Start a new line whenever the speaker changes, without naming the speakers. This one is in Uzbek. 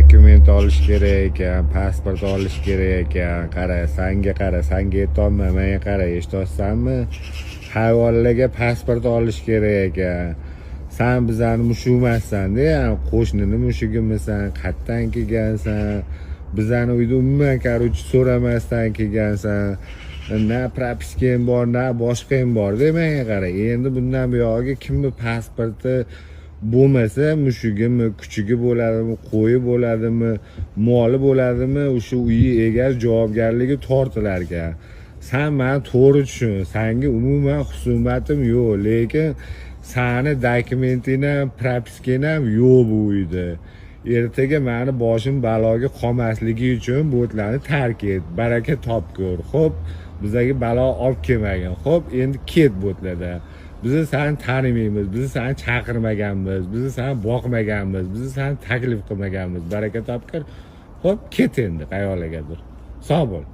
dokument olish kerak ekan, pasport olish kerak ekan. Qara, sanga yetolmay, menga qara, eshityapsanmi? Hayvonlarga pasport olish kerak ekan. Sen bizani mushumassan-da, yani qo'shnini mushugimisan, qayerdan kelgansan? Bizani uyda umuman korоче so'ramasdan kelgansan. Na propiskam bor, na boshqam bor-da, menga qara. Endi bundan buyog'iga kimni pasporti bo'lmasa, mushugimi, kuchugi bo'ladimi, qo'yi bo'ladimi, moli bo'ladimi, o'sha uyi egasi javobgarligi tortilar ekan. Sen meni to'g'ri tushun, senga umuman husumatim yo'q, lekin seni dokumenting ham, propiskang ham yo'q bu uyda. Ertaga meni boshim baloga qolmasligi uchun bo'tlarni tark et, baraka topkur. Xo'p, bizga balo olib kelmagin. Xo'p, endi ket bo'tlarda. Biz seni tanimaymiz, biz seni chaqirmaganmiz, biz seni boqmaganmiz, biz seni taklif qilmaganmiz. Baraka topkur. Xo'p, ket endi qayoqlargadir. Sog' bo'l.